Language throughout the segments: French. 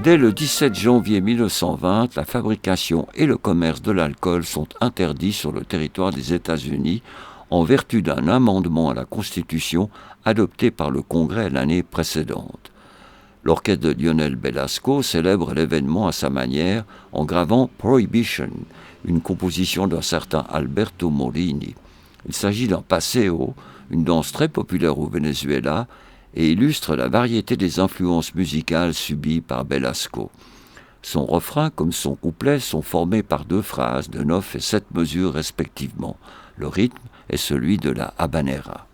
Dès le 17 janvier 1920, la fabrication et le commerce de l'alcool sont interdits sur le territoire des États-Unis en vertu d'un amendement à la Constitution adopté par le Congrès l'année précédente. L'orchestre de Lionel Belasco célèbre l'événement à sa manière en gravant Prohibition, une composition d'un certain Alberto Morini. Il s'agit d'un paseo, une danse très populaire au Venezuela, et illustre la variété des influences musicales subies par Belasco. Son refrain comme son couplet sont formés par deux phrases de 9 et 7 mesures respectivement. Le rythme est celui de la habanera.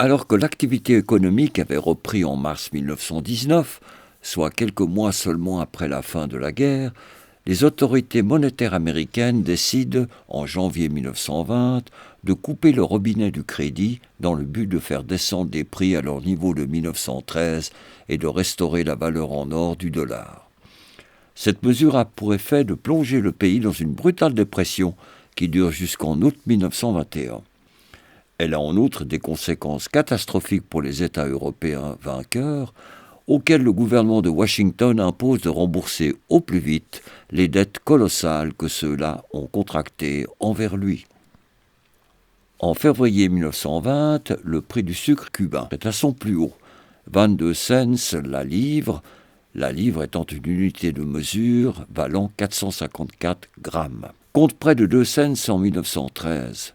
Alors que l'activité économique avait repris en mars 1919, soit quelques mois seulement après la fin de la guerre, les autorités monétaires américaines décident, en janvier 1920, de couper le robinet du crédit dans le but de faire descendre les prix à leur niveau de 1913 et de restaurer la valeur en or du dollar. Cette mesure a pour effet de plonger le pays dans une brutale dépression qui dure jusqu'en août 1921. Elle a en outre des conséquences catastrophiques pour les États européens vainqueurs, auxquels le gouvernement de Washington impose de rembourser au plus vite les dettes colossales que ceux-là ont contractées envers lui. En février 1920, le prix du sucre cubain est à son plus haut, 22 cents la livre étant une unité de mesure valant 454 grammes, contre près de 2 cents en 1913.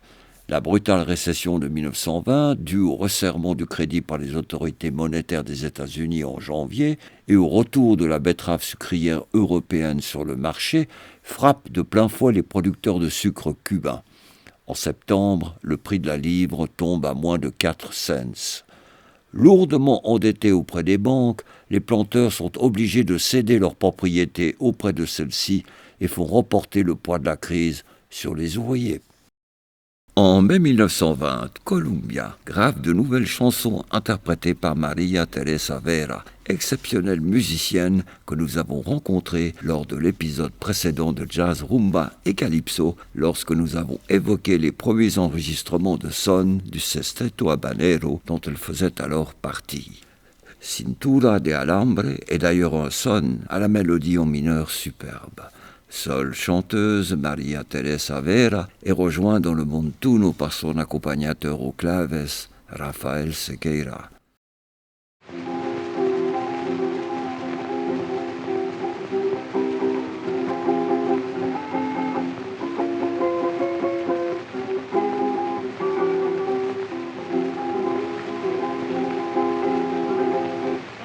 La brutale récession de 1920, due au resserrement du crédit par les autorités monétaires des États-Unis en janvier et au retour de la betterave sucrière européenne sur le marché, frappe de plein fouet les producteurs de sucre cubains. En septembre, le prix de la livre tombe à moins de 4 cents. Lourdement endettés auprès des banques, les planteurs sont obligés de céder leurs propriétés auprès de celles-ci et font reporter le poids de la crise sur les ouvriers. En mai 1920, Columbia grave de nouvelles chansons interprétées par Maria Teresa Vera exceptionnelle musicienne que nous avons rencontrée lors de l'épisode précédent de Jazz, Rumba et Calypso, lorsque nous avons évoqué les premiers enregistrements de son du Sesteto Habanero dont elle faisait alors partie. Cintura de Alambre est d'ailleurs un son à la mélodie en mineur superbe. Seule chanteuse, Maria Teresa Vera est rejointe dans le montuno par son accompagnateur aux claves, Rafael Sequeira.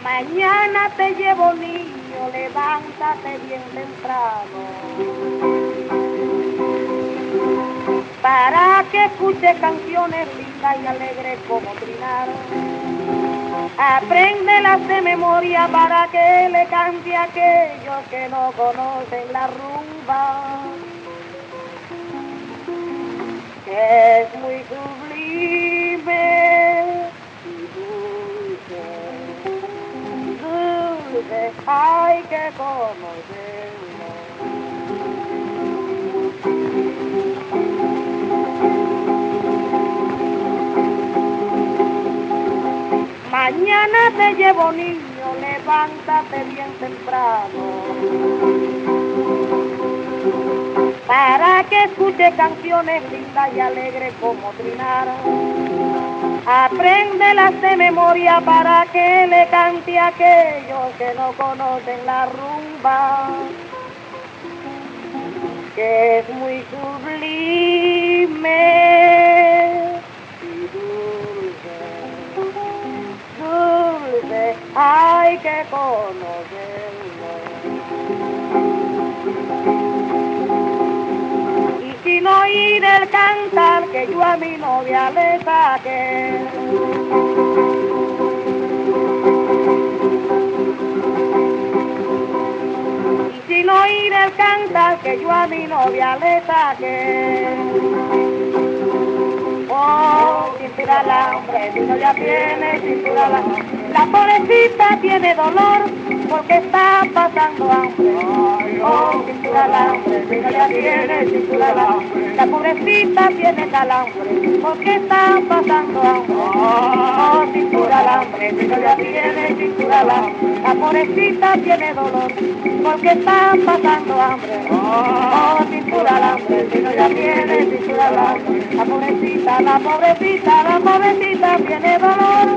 Mañana te llevo niño, levántate bien temprano, para que escuche canciones lindas y alegres como trinar. Apréndelas de memoria para que le cante a aquellos que no conocen la rumba, que es muy sublime. Hay que conocerlo. Mañana te llevo niño, levántate bien temprano, para que escuche canciones lindas y alegres como trinar. Apréndelas de memoria para que le cante a aquellos que no conocen la rumba, que es muy sublime y dulce, dulce, hay que conocerlo. Sin oír el cantar que yo a mi novia le saqué, y sin oír el cantar que yo a mi novia le saqué. Oh, cintura alambre, mi novia tiene cintura alambre. La pobrecita tiene dolor porque está pasando hambre. Oh, cintura alambre, mi novia tiene cintura alambre. La pobrecita tiene calambre porque está pasando hambre. Oh, cintura alambre, mi novia tiene cintura alambre. La pobrecita tiene dolor porque está pasando hambre. Oh, cintura alambre, mi novia tiene cintura alambre. La pobrecita, la pobrecita, la pobrecita tiene dolor.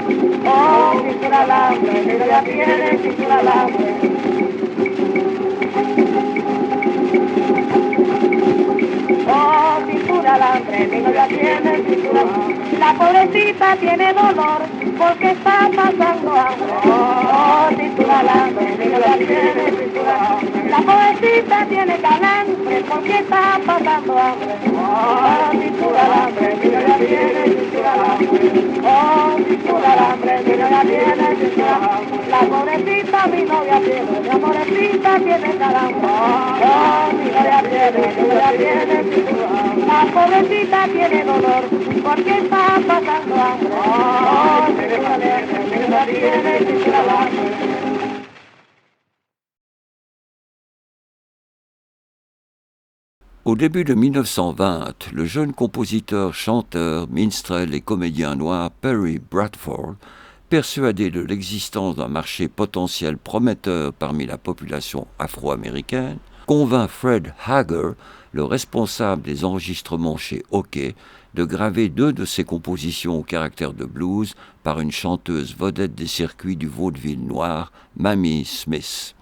Oh, cintura alambre, mi novia tiene cintura alambre. Oh, cintura alambre, mi novia tiene cintura alambre. La pobrecita tiene dolor porque está pasando hambre. Oh, cintura alambre, mi novia tiene cintura alambre. La pobrecita tiene calambre porque está pasando hambre. Oh, cintura alambre, mi novia tiene cintura alambre. Oh, cintura alambre, mi novia tiene cintura alambre. La pobrecita mi novia tiene, la pobrecita tiene calambre. Oh, mi novia tiene cintura alambre. La pobrecita tiene dolor porque está pasando hambre. Oh, cintura alambre, mi novia tiene cintura alambre. Au début de 1920, le jeune compositeur, chanteur, minstrel et comédien noir Perry Bradford, persuadé de l'existence d'un marché potentiel prometteur parmi la population afro-américaine, convainc Fred Hager, le responsable des enregistrements chez Hockey, de graver 2 de ses compositions au caractère de blues par une chanteuse vedette des circuits du vaudeville noir, Mamie Smith.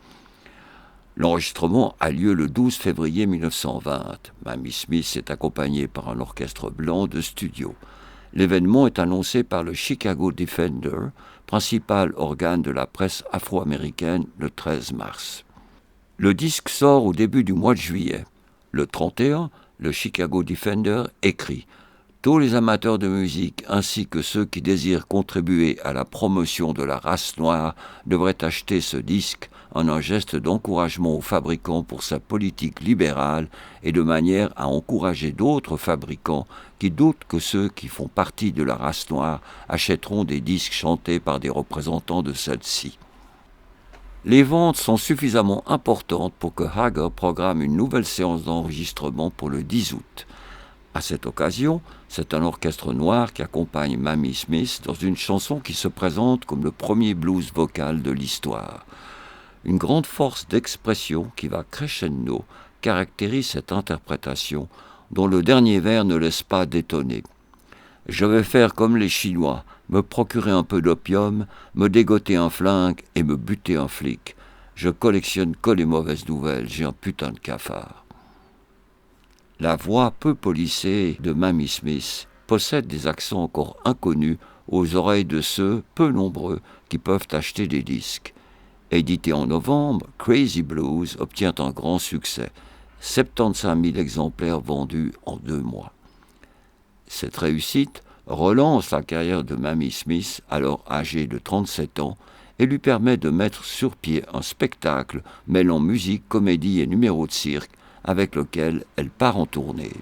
L'enregistrement a lieu le 12 février 1920. Mamie Smith est accompagnée par un orchestre blanc de studio. L'événement est annoncé par le Chicago Defender, principal organe de la presse afro-américaine, le 13 mars. Le disque sort au début du mois de juillet. Le 31, le Chicago Defender écrit « Tous les amateurs de musique ainsi que ceux qui désirent contribuer à la promotion de la race noire devraient acheter ce disque en un geste d'encouragement aux fabricants pour sa politique libérale et de manière à encourager d'autres fabricants qui doutent que ceux qui font partie de la race noire achèteront des disques chantés par des représentants de celle-ci. » Les ventes sont suffisamment importantes pour que Hager programme une nouvelle séance d'enregistrement pour le 10 août. À cette occasion, c'est un orchestre noir qui accompagne Mamie Smith dans une chanson qui se présente comme le premier blues vocal de l'histoire. Une grande force d'expression qui va crescendo caractérise cette interprétation dont le dernier vers ne laisse pas d'étonner. Je vais faire comme les Chinois, me procurer un peu d'opium, me dégoter un flingue et me buter un flic. Je collectionne que les mauvaises nouvelles, j'ai un putain de cafard. La voix peu polissée de Mamie Smith possède des accents encore inconnus aux oreilles de ceux, peu nombreux, qui peuvent acheter des disques. Édité en novembre, Crazy Blues obtient un grand succès, 75 000 exemplaires vendus en 2 mois. Cette réussite relance la carrière de Mamie Smith, alors âgée de 37 ans, et lui permet de mettre sur pied un spectacle mêlant musique, comédie et numéros de cirque, avec lequel elle part en tournée.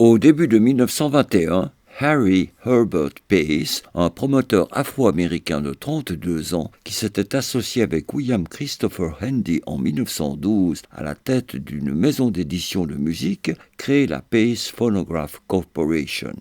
Au début de 1921, Harry Herbert Pace, un promoteur afro-américain de 32 ans qui s'était associé avec William Christopher Handy en 1912 à la tête d'une maison d'édition de musique, crée la Pace Phonograph Corporation.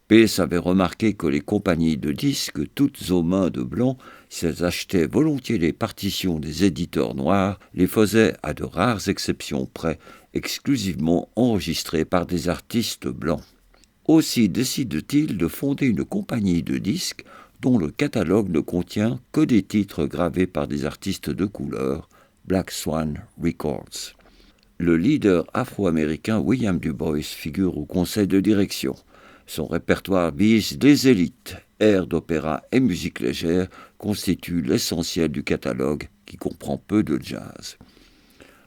Pace avait remarqué que les compagnies de disques, toutes aux mains de blancs, si elles achetaient volontiers les partitions des éditeurs noirs, les faisaient, à de rares exceptions près, exclusivement enregistrées par des artistes blancs. Aussi décide-t-il de fonder une compagnie de disques dont le catalogue ne contient que des titres gravés par des artistes de couleur, Black Swan Records. Le leader afro-américain William Du Bois figure au conseil de direction. Son répertoire vise des élites. Airs d'opéra et musique légère constituent l'essentiel du catalogue qui comprend peu de jazz.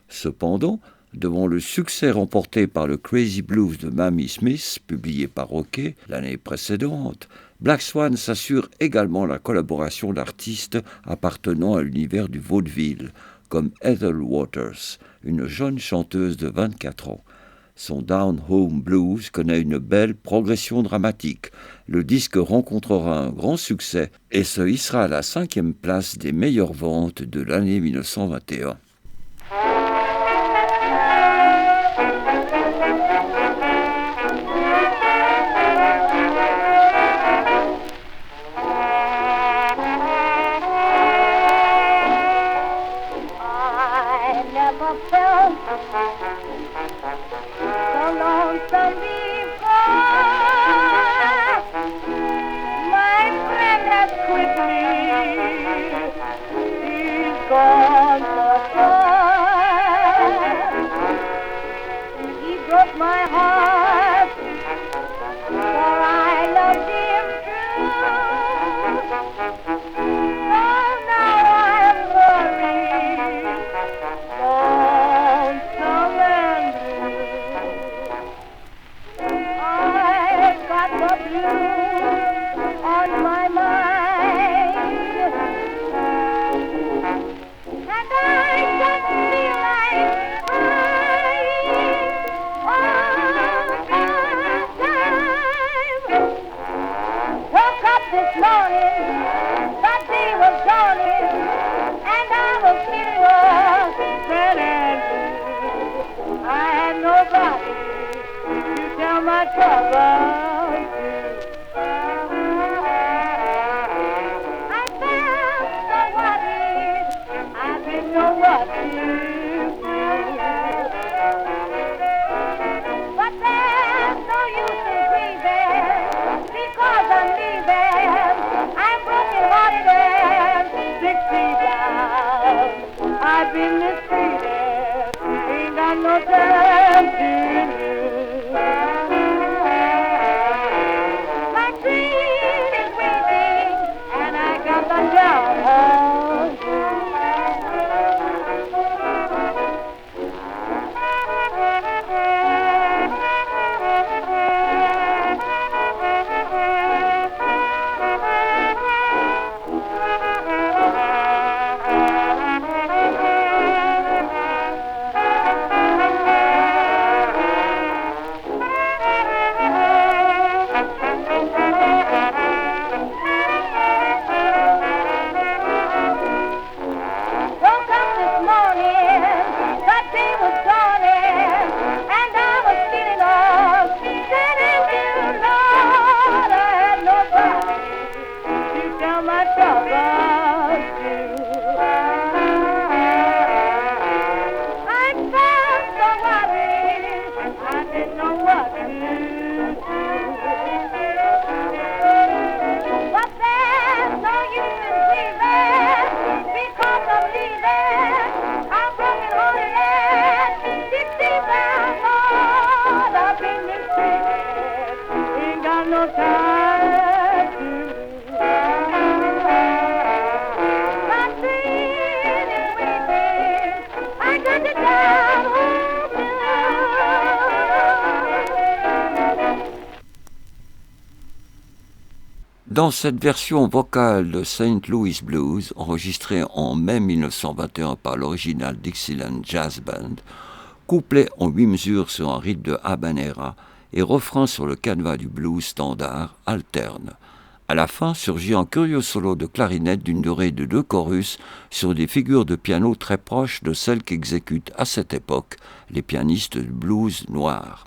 Cependant, devant le succès remporté par le Crazy Blues de Mamie Smith, publié par Oké l'année précédente, Black Swan s'assure également la collaboration d'artistes appartenant à l'univers du vaudeville, comme Ethel Waters, une jeune chanteuse de 24 ans. Son Down Home Blues connaît une belle progression dramatique. Le disque rencontrera un grand succès et se hissera à la 5e place des meilleures ventes de l'année 1921. Dans cette version vocale de St. Louis Blues, enregistrée en mai 1921 par l'original Dixieland Jazz Band, couplet en 8 mesures sur un rythme de habanera et refrain sur le canevas du blues standard alternent. À la fin surgit un curieux solo de clarinette d'une durée de 2 chorus sur des figures de piano très proches de celles qu'exécutent à cette époque les pianistes de blues noirs.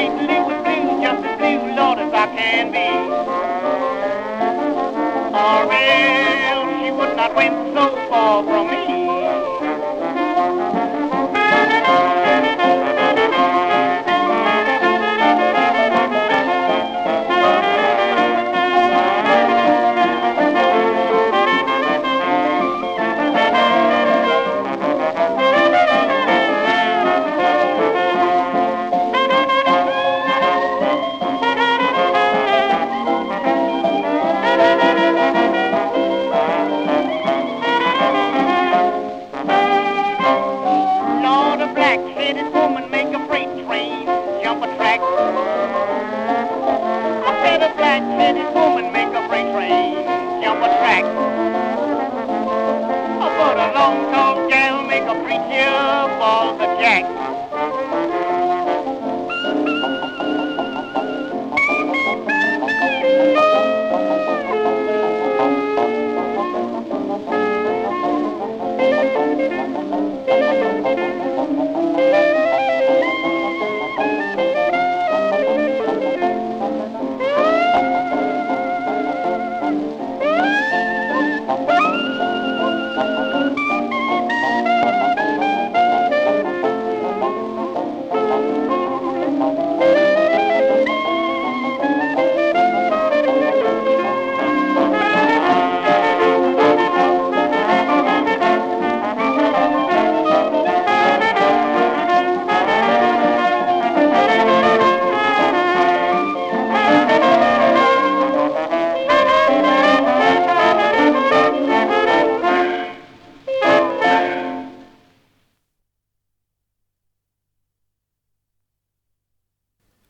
lately was blue, just as blue, Lord, as I can be. Or else she would not went so far from me.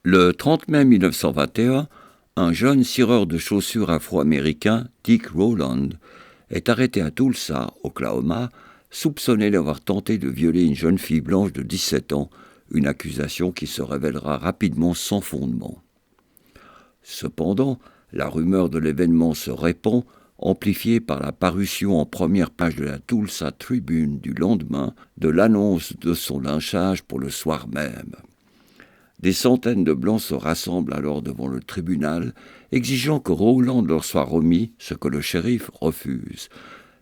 Le 30 mai 1921, un jeune cireur de chaussures afro-américain, Dick Rowland, est arrêté à Tulsa, Oklahoma, soupçonné d'avoir tenté de violer une jeune fille blanche de 17 ans, une accusation qui se révélera rapidement sans fondement. Cependant, la rumeur de l'événement se répand, amplifiée par la parution en première page de la Tulsa Tribune du lendemain de l'annonce de son lynchage pour le soir même. Des centaines de Blancs se rassemblent alors devant le tribunal, exigeant que Rowland leur soit remis, ce que le shérif refuse.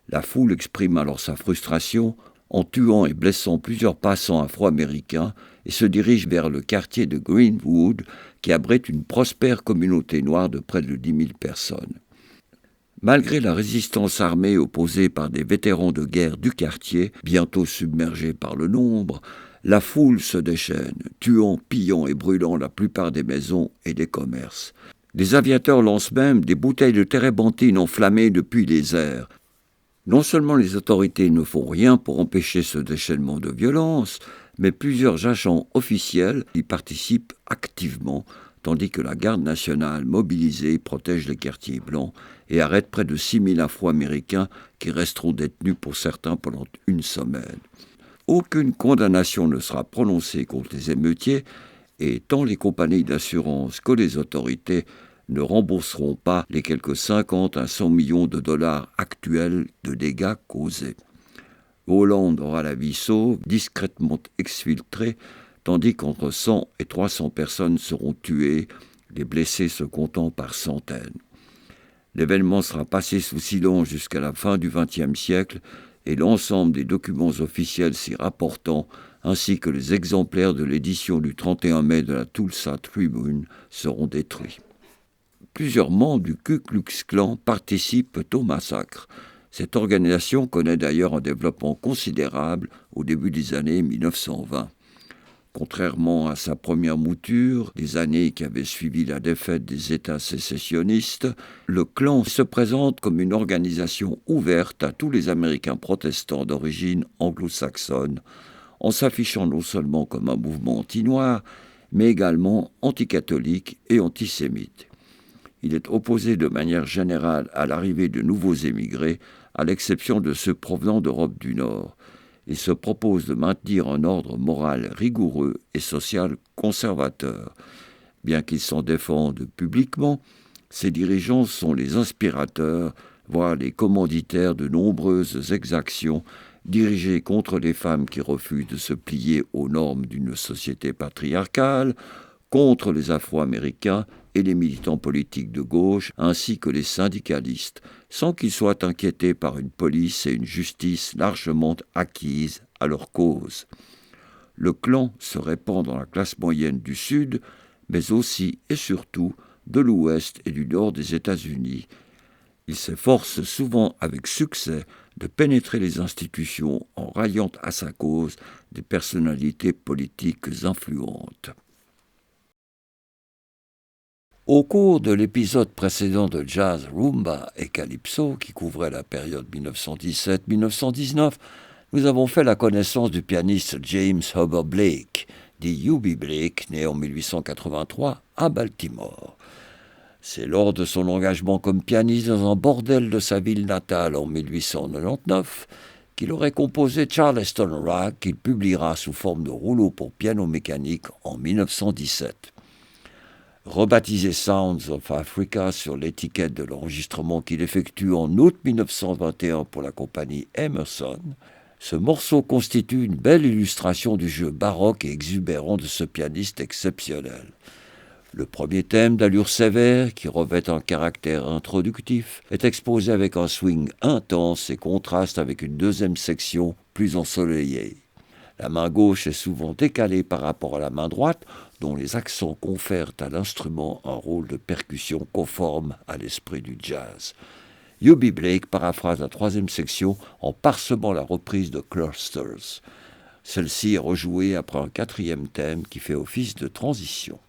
La foule exprime alors sa frustration en tuant et blessant plusieurs passants afro-américains et se dirige vers le quartier de Greenwood, qui abrite une prospère communauté noire de près de 10 000 personnes. Malgré la résistance armée opposée par des vétérans de guerre du quartier, bientôt submergés par le nombre, la foule se déchaîne, tuant, pillant et brûlant la plupart des maisons et des commerces. Des aviateurs lancent même des bouteilles de térébenthine enflammées depuis les airs. Non seulement les autorités ne font rien pour empêcher ce déchaînement de violence, mais plusieurs agents officiels y participent activement, tandis que la garde nationale mobilisée protège les quartiers blancs et arrête près de 6 000 Afro-Américains qui resteront détenus pour certains pendant une semaine. Aucune condamnation ne sera prononcée contre les émeutiers et tant les compagnies d'assurance que les autorités ne rembourseront pas les quelques 50 à 100 millions de dollars actuels de dégâts causés. Rowland aura la vie sauve, discrètement exfiltrée, tandis qu'entre 100 et 300 personnes seront tuées, les blessés se comptant par centaines. L'événement sera passé sous silence jusqu'à la fin du XXe siècle et l'ensemble des documents officiels s'y rapportant, ainsi que les exemplaires de l'édition du 31 mai de la Tulsa Tribune, seront détruits. Plusieurs membres du Ku Klux Klan participent au massacre. Cette organisation connaît d'ailleurs un développement considérable au début des années 1920. Contrairement à sa première mouture, des années qui avaient suivi la défaite des États sécessionnistes, le Klan se présente comme une organisation ouverte à tous les Américains protestants d'origine anglo-saxonne, en s'affichant non seulement comme un mouvement anti-noir, mais également anticatholique et antisémite. Il est opposé de manière générale à l'arrivée de nouveaux émigrés, à l'exception de ceux provenant d'Europe du Nord. Il se propose de maintenir un ordre moral rigoureux et social conservateur. Bien qu'ils s'en défendent publiquement, ses dirigeants sont les inspirateurs, voire les commanditaires de nombreuses exactions dirigées contre les femmes qui refusent de se plier aux normes d'une société patriarcale, contre les Afro-Américains et les militants politiques de gauche, ainsi que les syndicalistes, sans qu'ils soient inquiétés par une police et une justice largement acquises à leur cause. Le clan se répand dans la classe moyenne du Sud, mais aussi et surtout de l'Ouest et du Nord des États-Unis. Il s'efforce souvent avec succès de pénétrer les institutions en ralliant à sa cause des personnalités politiques influentes. Au cours de l'épisode précédent de Jazz, Rumba et Calypso, qui couvrait la période 1917-1919, nous avons fait la connaissance du pianiste James Herbert Blake, dit Eubie Blake, né en 1883 à Baltimore. C'est lors de son engagement comme pianiste dans un bordel de sa ville natale en 1899 qu'il aurait composé Charleston Rock, qu'il publiera sous forme de rouleau pour piano mécanique en 1917. Rebaptisé Sounds of Africa sur l'étiquette de l'enregistrement qu'il effectue en août 1921 pour la compagnie Emerson, ce morceau constitue une belle illustration du jeu baroque et exubérant de ce pianiste exceptionnel. Le premier thème d'allure sévère, qui revêt un caractère introductif, est exposé avec un swing intense et contraste avec une deuxième section plus ensoleillée. La main gauche est souvent décalée par rapport à la main droite, dont les accents confèrent à l'instrument un rôle de percussion conforme à l'esprit du jazz. Eubie Blake paraphrase la troisième section en parsemant la reprise de Clusters. Celle-ci est rejouée après un quatrième thème qui fait office de transition.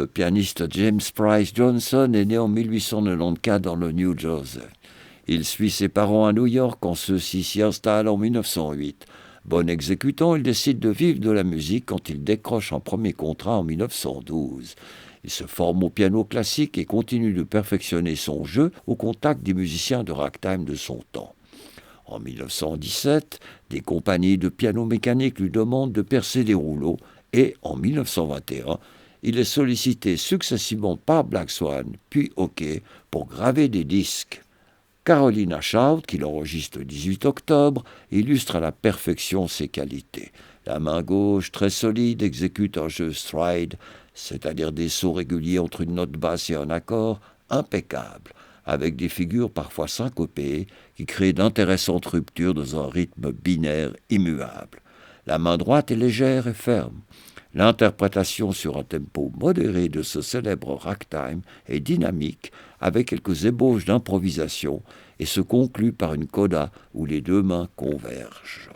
Le pianiste James Price Johnson est né en 1894 dans le New Jersey. Il suit ses parents à New York quand ceux-ci s'y installent en 1908. Bon exécutant, il décide de vivre de la musique quand il décroche un premier contrat en 1912. Il se forme au piano classique et continue de perfectionner son jeu au contact des musiciens de ragtime de son temps. En 1917, des compagnies de piano mécanique lui demandent de percer des rouleaux et, en 1921, il est sollicité successivement par Black Swan puis OK pour graver des disques. Carolina Shout, qui l'enregistre le 18 octobre, illustre à la perfection ses qualités. La main gauche, très solide, exécute un jeu stride, c'est-à-dire des sauts réguliers entre une note basse et un accord, impeccable, avec des figures parfois syncopées qui créent d'intéressantes ruptures dans un rythme binaire immuable. La main droite est légère et ferme. L'interprétation sur un tempo modéré de ce célèbre ragtime est dynamique, avec quelques ébauches d'improvisation, et se conclut par une coda où les deux mains convergent.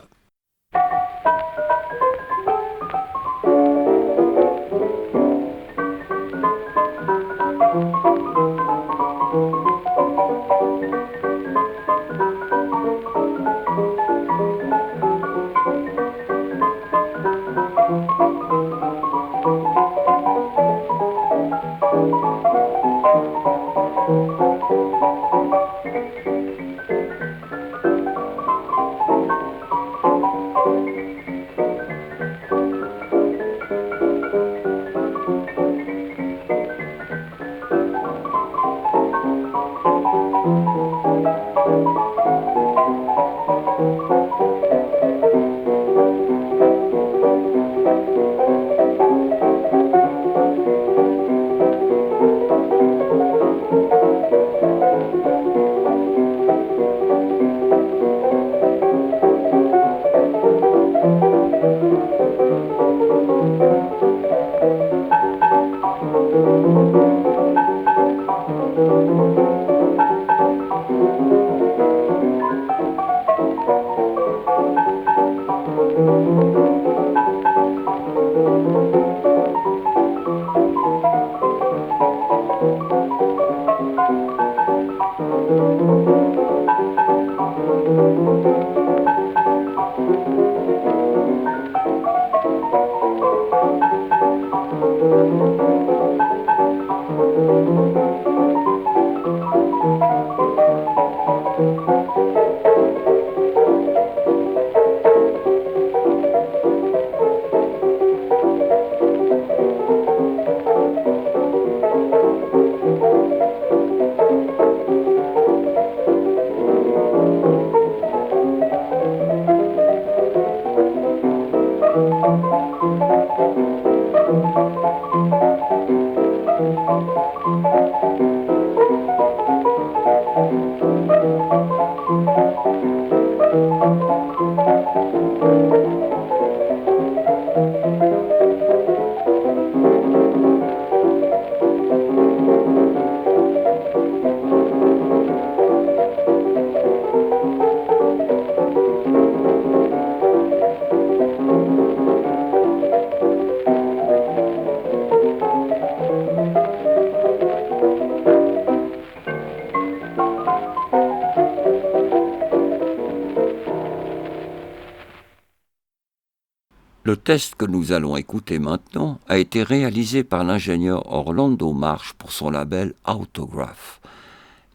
Le test que nous allons écouter maintenant a été réalisé par l'ingénieur Orlando Marsh pour son label Autograph.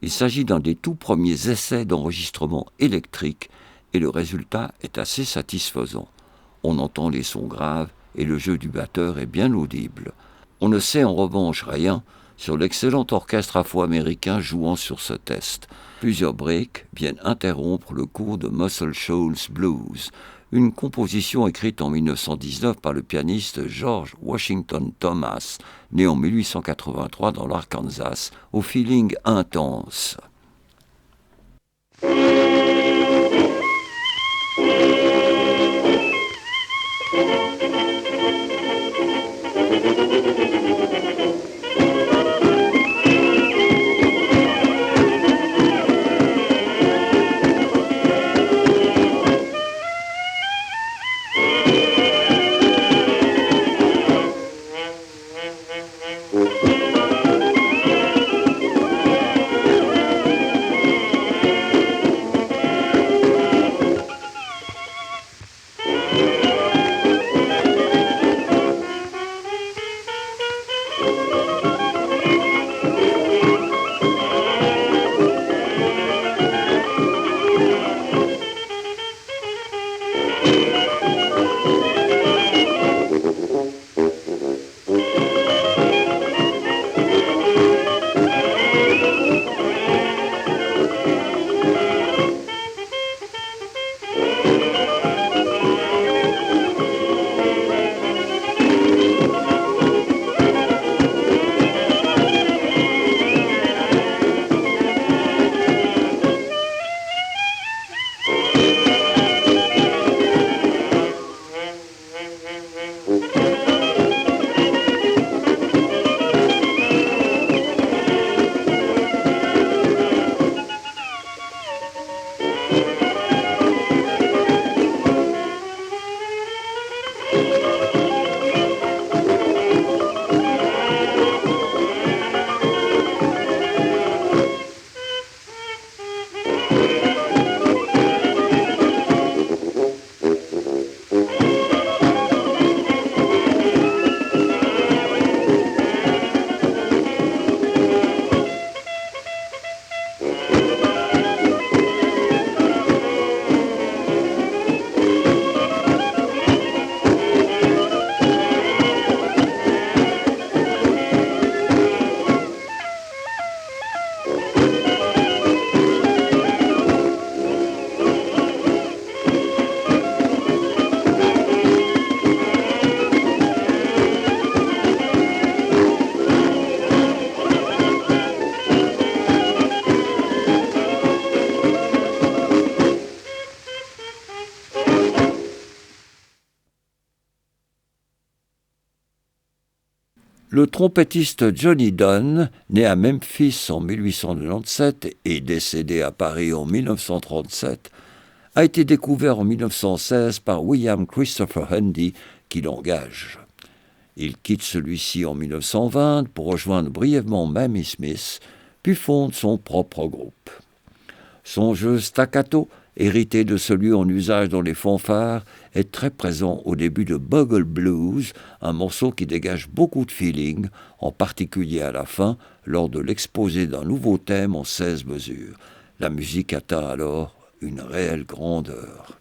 Il s'agit d'un des tout premiers essais d'enregistrement électrique et le résultat est assez satisfaisant. On entend les sons graves et le jeu du batteur est bien audible. On ne sait en revanche rien sur l'excellent orchestre afro-américain jouant sur ce test. Plusieurs breaks viennent interrompre le cours de Muscle Shoals Blues, une composition écrite en 1919 par le pianiste George Washington Thomas, né en 1883 dans l'Arkansas, au feeling intense. Le trompettiste Johnny Dunn, né à Memphis en 1897 et décédé à Paris en 1937, a été découvert en 1916 par William Christopher Handy, qui l'engage. Il quitte celui-ci en 1920 pour rejoindre brièvement Mamie Smith, puis fonde son propre groupe. Son jeu staccato, hérité de celui en usage dans les fanfares, est très présent au début de Bugle Blues, un morceau qui dégage beaucoup de feeling, en particulier à la fin, lors de l'exposé d'un nouveau thème en 16 mesures. La musique atteint alors une réelle grandeur.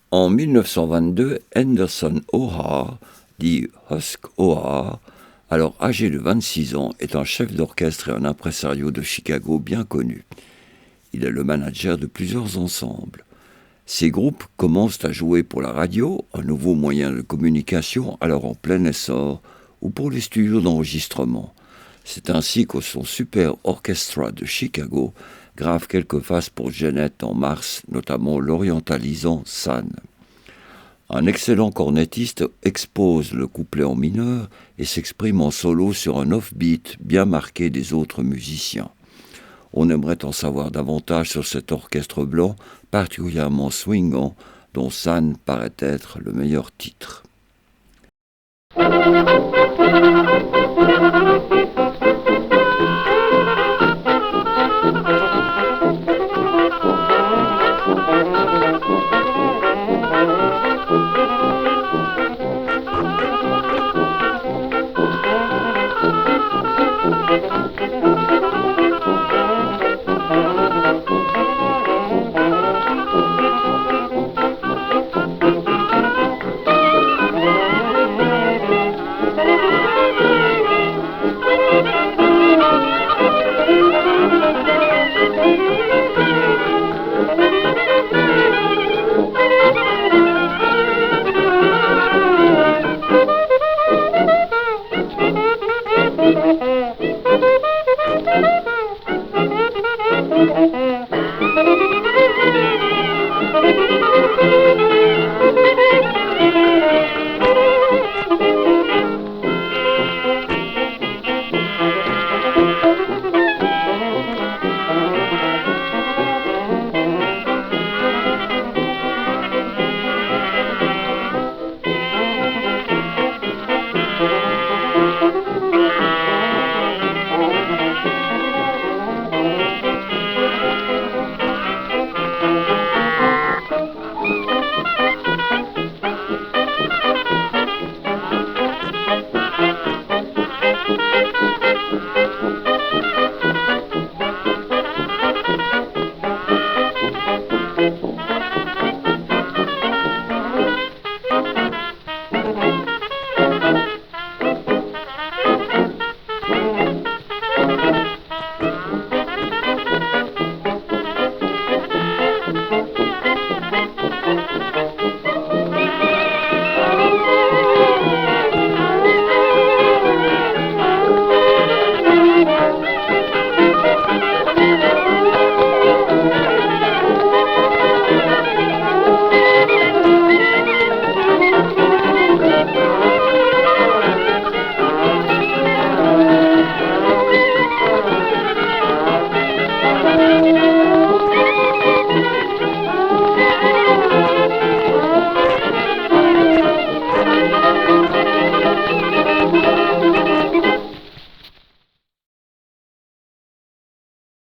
En 1922, Henderson O'Hare, dit Husk O'Hare, alors âgé de 26 ans, est un chef d'orchestre et un impresario de Chicago bien connu. Il est le manager de plusieurs ensembles. Ces groupes commencent à jouer pour la radio, un nouveau moyen de communication alors en plein essor, ou pour les studios d'enregistrement. C'est ainsi que son Super Orchestra de Chicago grave quelques faces pour Jeannette en mars, notamment l'orientalisant San. Un excellent cornettiste expose le couplet en mineur et s'exprime en solo sur un off-beat bien marqué des autres musiciens. On aimerait en savoir davantage sur cet orchestre blanc, particulièrement swingant, dont San paraît être le meilleur titre. Thank you.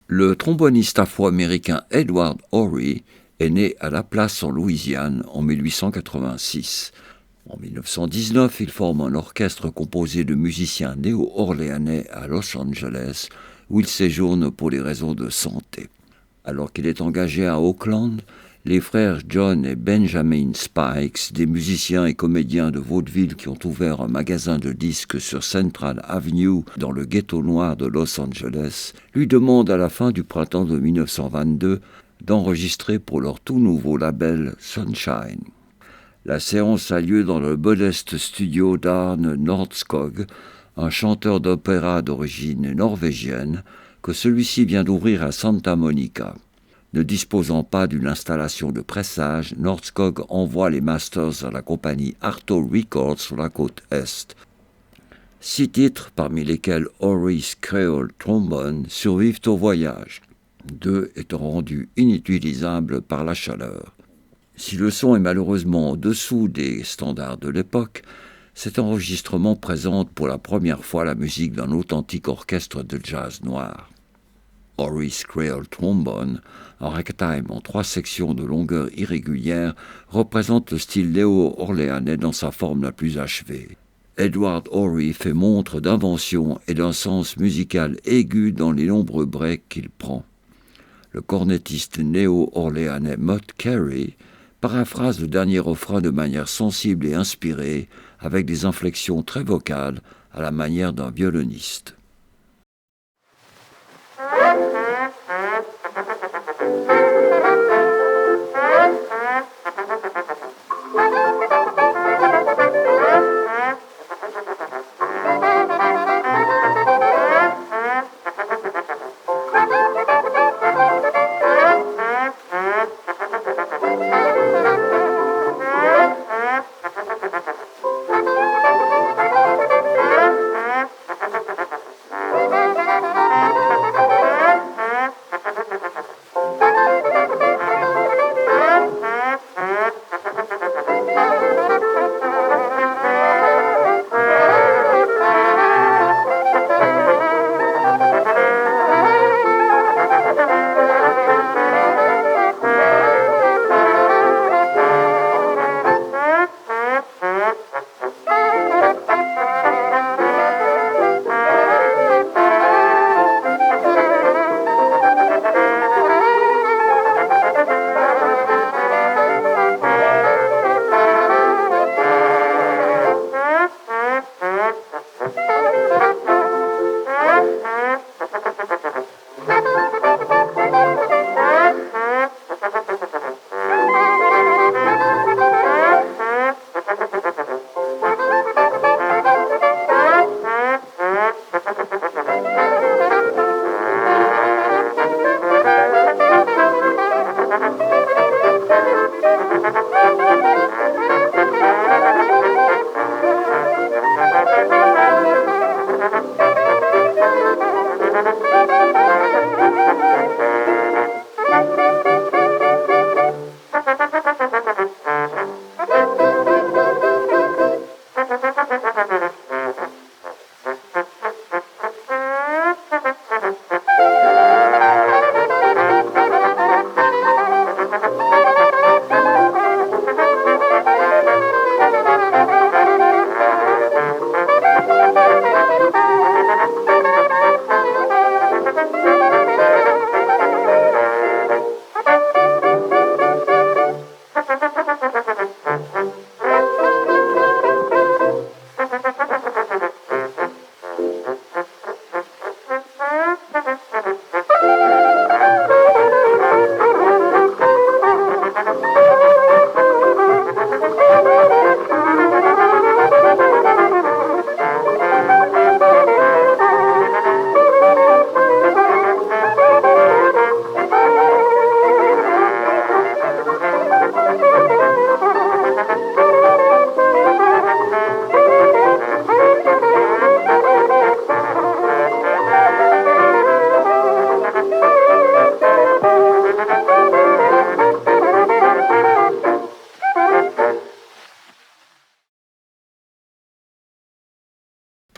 Le tromboniste afro-américain Edward Horry est né à Laplace en Louisiane en 1886. En 1919, il forme un orchestre composé de musiciens néo-orléanais à Los Angeles, où il séjourne pour des raisons de santé. Alors qu'il est engagé à Oakland, les frères John et Benjamin Spikes, des musiciens et comédiens de vaudeville qui ont ouvert un magasin de disques sur Central Avenue dans le ghetto noir de Los Angeles, lui demandent à la fin du printemps de 1922 d'enregistrer pour leur tout nouveau label Sunshine. La séance a lieu dans le modeste studio d'Arne Nordskog, un chanteur d'opéra d'origine norvégienne que celui-ci vient d'ouvrir à Santa Monica. Ne disposant pas d'une installation de pressage, Nordskog envoie les masters à la compagnie Arto Records sur la côte Est. 6 titres, parmi lesquels Horry's Creole Trombone, survivent au voyage, 2 étant rendus inutilisables par la chaleur. Si le son est malheureusement en dessous des standards de l'époque, cet enregistrement présente pour la première fois la musique d'un authentique orchestre de jazz noir. Horry's Creole Trombone, un ragtime en 3 sections de longueur irrégulière, représente le style néo-orléanais dans sa forme la plus achevée. Edward Horry fait montre d'invention et d'un sens musical aigu dans les nombreux breaks qu'il prend. Le cornettiste néo-orléanais Mutt Carey paraphrase le dernier refrain de manière sensible et inspirée, avec des inflexions très vocales à la manière d'un violoniste.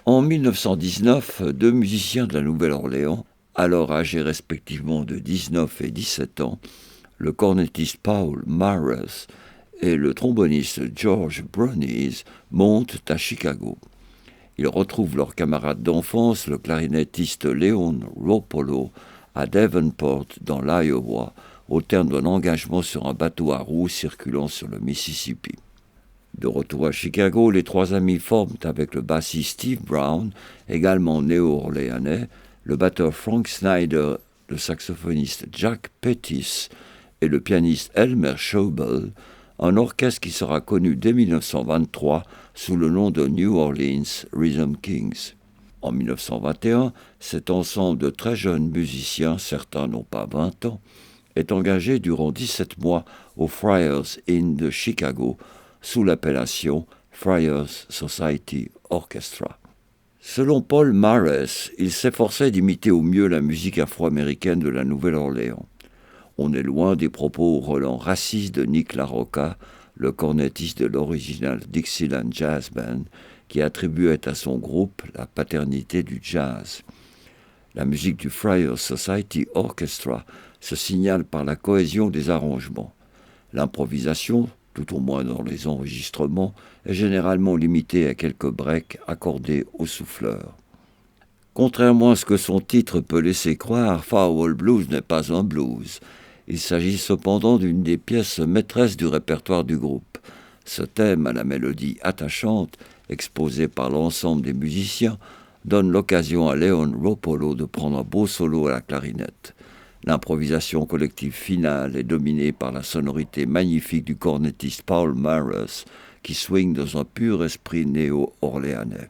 En 1919, 2 musiciens de la Nouvelle-Orléans, alors âgés respectivement de 19 et 17 ans, le cornettiste Paul Mares et le tromboniste George Brunies montent à Chicago. Ils retrouvent leur camarade d'enfance, le clarinettiste Leon Ropolo, à Davenport, dans l'Iowa, au terme d'un engagement sur un bateau à roues circulant sur le Mississippi. De retour à Chicago, les trois amis forment avec le bassiste Steve Brown, également néo-orléanais, le batteur Frank Snyder, le saxophoniste Jack Pettis et le pianiste Elmer Schobel, un orchestre qui sera connu dès 1923 sous le nom de New Orleans Rhythm Kings. En 1921, cet ensemble de très jeunes musiciens, certains n'ont pas 20 ans, est engagé durant 17 mois au Friars Inn de Chicago sous l'appellation Friars Society Orchestra. Selon Paul Mares, il s'efforçait d'imiter au mieux la musique afro-américaine de la Nouvelle-Orléans. On est loin des propos relents racistes de Nick LaRocca, le cornettiste de l'original Dixieland Jazz Band, qui attribuait à son groupe la paternité du jazz. La musique du Friars Society Orchestra se signale par la cohésion des arrangements. L'improvisation, tout au moins dans les enregistrements, est généralement limitée à quelques breaks accordés au souffleur. Contrairement à ce que son titre peut laisser croire, Farewell Blues n'est pas un blues. Il s'agit cependant d'une des pièces maîtresses du répertoire du groupe. Ce thème, à la mélodie attachante, exposé par l'ensemble des musiciens, donne l'occasion à Leon Ropolo de prendre un beau solo à la clarinette. L'improvisation collective finale est dominée par la sonorité magnifique du cornettiste Paul Mares, qui swing dans un pur esprit néo-orléanais.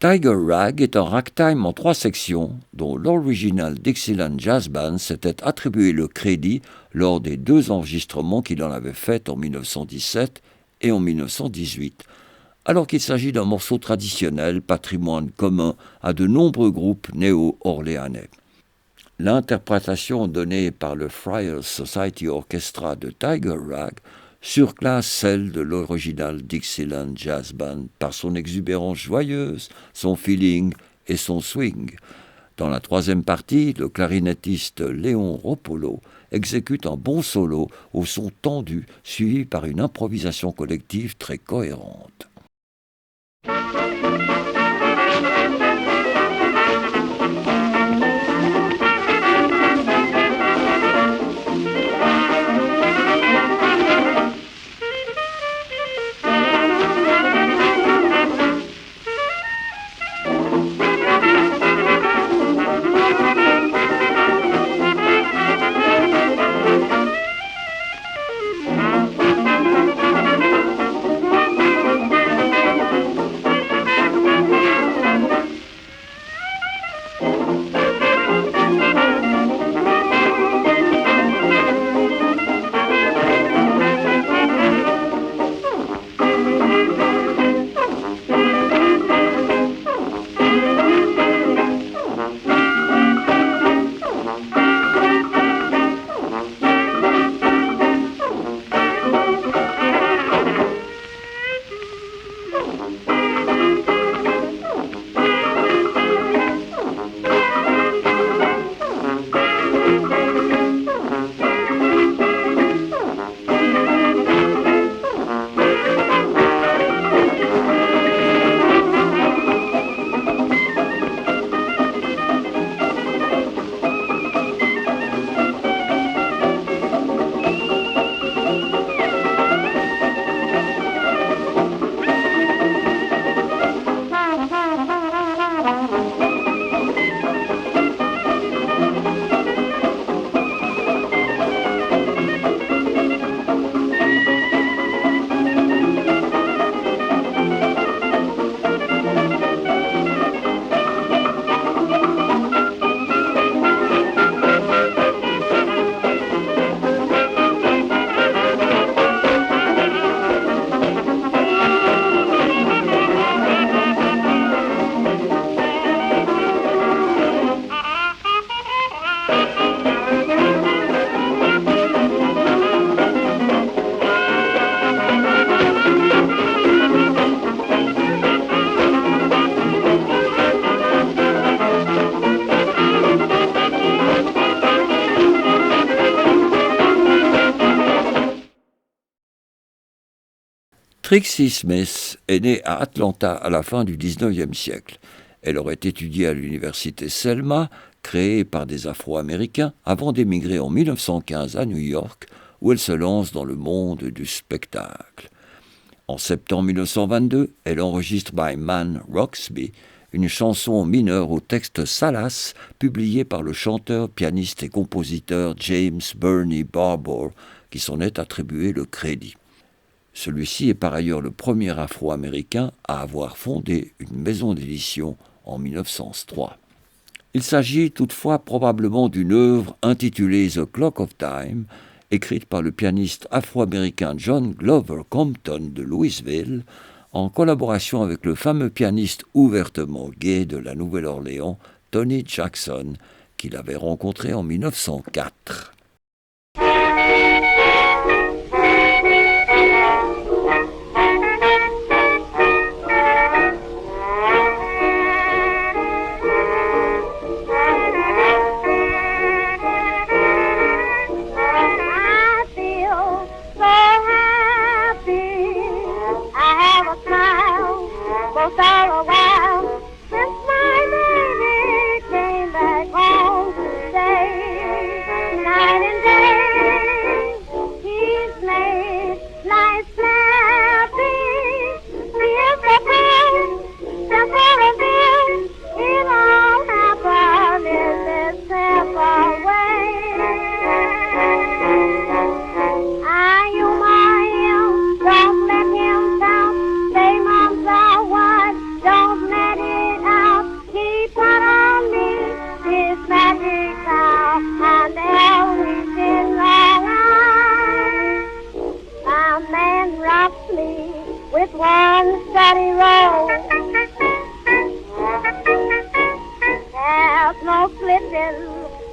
Tiger Rag est un ragtime en 3 sections dont l'original Dixieland Jazz Band s'était attribué le crédit lors des 2 enregistrements qu'il en avait faits en 1917 et en 1918, alors qu'il s'agit d'un morceau traditionnel, patrimoine commun à de nombreux groupes néo-orléanais. L'interprétation donnée par le Friars Society Orchestra de Tiger Rag surclasse celle de l'original Dixieland Jazz Band par son exubérance joyeuse, son feeling et son swing. Dans la troisième partie, le clarinettiste Léon Ropolo exécute un bon solo au son tendu, suivi par une improvisation collective très cohérente. Trixie Smith est née à Atlanta à la fin du XIXe siècle. Elle aurait étudié à l'université Selma, créée par des Afro-Américains, avant d'émigrer en 1915 à New York, où elle se lance dans le monde du spectacle. En septembre 1922, elle enregistre by Man Roxby, une chanson mineure au texte salace, publiée par le chanteur, pianiste et compositeur James Burney Barbour, qui s'en est attribué le crédit. Celui-ci est par ailleurs le premier Afro-Américain à avoir fondé une maison d'édition en 1903. Il s'agit toutefois probablement d'une œuvre intitulée The Clock of Time, écrite par le pianiste afro-américain John Glover Compton de Louisville, en collaboration avec le fameux pianiste ouvertement gay de la Nouvelle-Orléans, Tony Jackson, qu'il avait rencontré en 1904. Night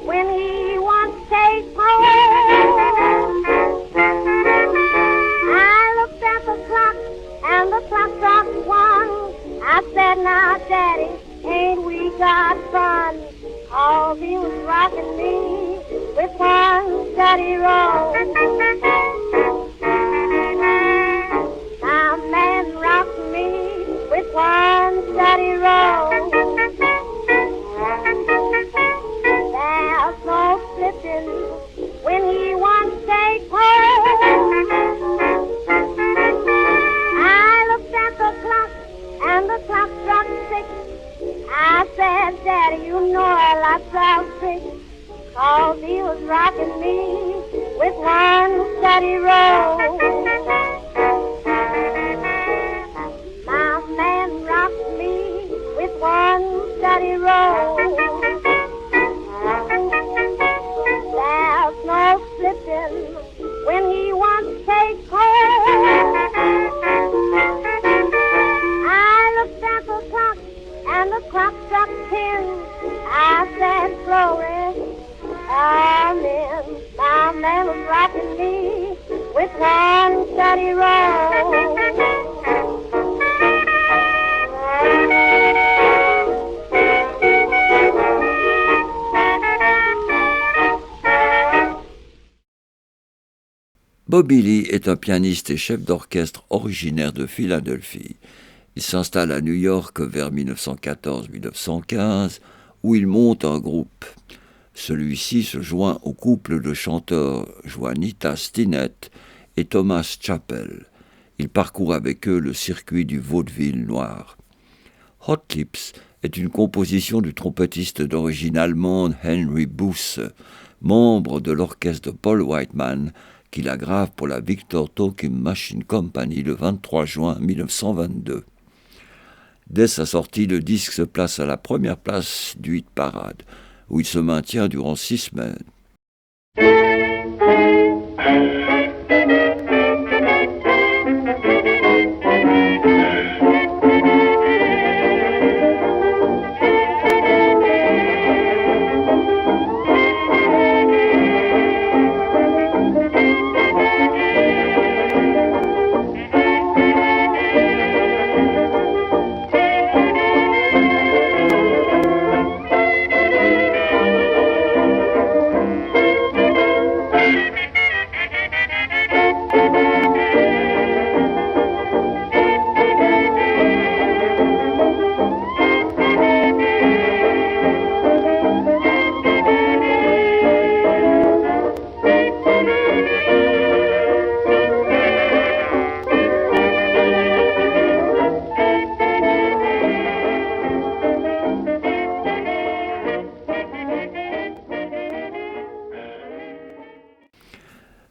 when he once takes home. I looked at the clock and the clock struck one. I said, now, Daddy, ain't we got fun? 'Cause he was rocking me with one steady roll. My man rocked me with one steady roll. There's no slipping when he once takes hold. I looked at the clock and the clock struck 6. I said, Daddy, you know I like South 6. 'Cause he was rocking me with one steady roll. My man rocked me with one steady roll. There's no slipping when he once takes hold. I looked at the clock and the clock struck 10. I said, glory, amen. My man was rocking me with one steady roll. Bobby Lee est un pianiste et chef d'orchestre originaire de Philadelphie. Il s'installe à New York vers 1914-1915, où il monte un groupe. Celui-ci se joint au couple de chanteurs Juanita Stinnett et Thomas Chappell. Il parcourt avec eux le circuit du vaudeville noir. Hot Lips est une composition du trompettiste d'origine allemande Henry Busse, membre de l'orchestre de Paul Whiteman, qui la grave pour la Victor Talking Machine Company le 23 juin 1922. Dès sa sortie, le disque se place à la première place du hit parade, où il se maintient durant 6 semaines.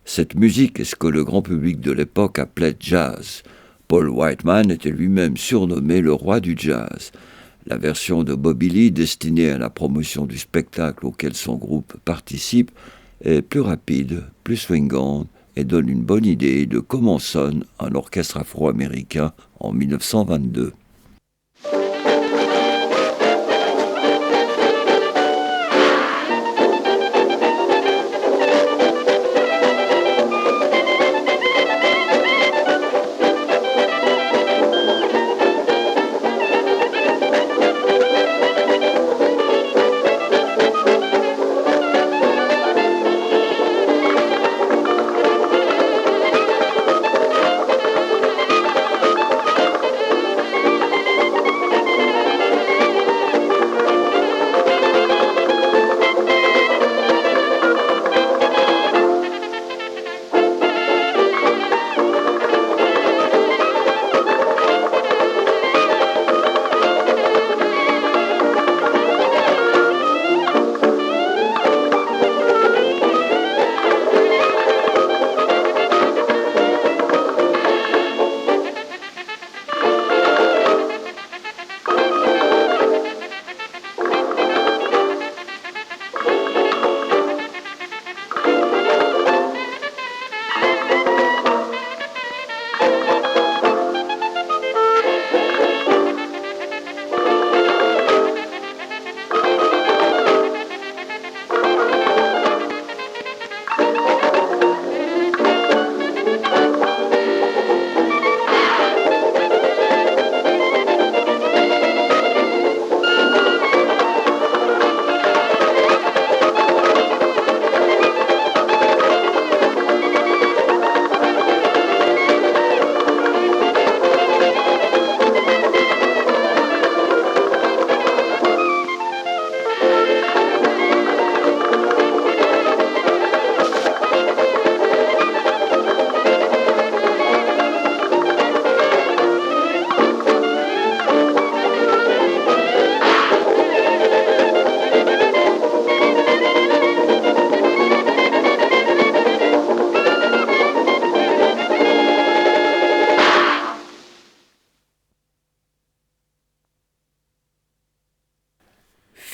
Cette musique est ce que le grand public de l'époque appelait jazz. Paul Whiteman était lui-même surnommé le roi du jazz. La version de Bobby Lee, destinée à la promotion du spectacle auquel son groupe participe, est plus rapide, plus swingante et donne une bonne idée de comment sonne un orchestre afro-américain en 1922.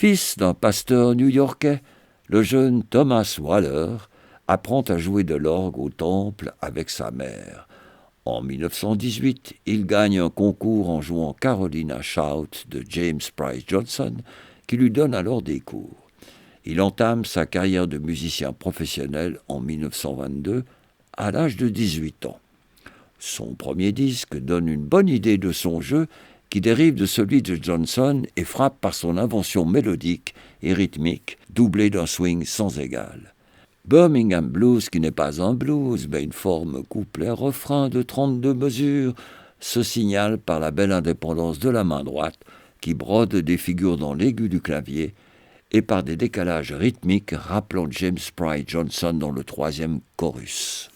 Fils d'un pasteur new-yorkais, le jeune Thomas Waller apprend à jouer de l'orgue au temple avec sa mère. En 1918, il gagne un concours en jouant Carolina Shout de James Price Johnson, qui lui donne alors des cours. Il entame sa carrière de musicien professionnel en 1922, à l'âge de 18 ans. Son premier disque donne une bonne idée de son jeu qui dérive de celui de Johnson et frappe par son invention mélodique et rythmique, doublée d'un swing sans égal. Birmingham Blues, qui n'est pas un blues, mais une forme couplet-refrain de 32 mesures, se signale par la belle indépendance de la main droite, qui brode des figures dans l'aigu du clavier, et par des décalages rythmiques rappelant James Price Johnson dans le troisième chorus.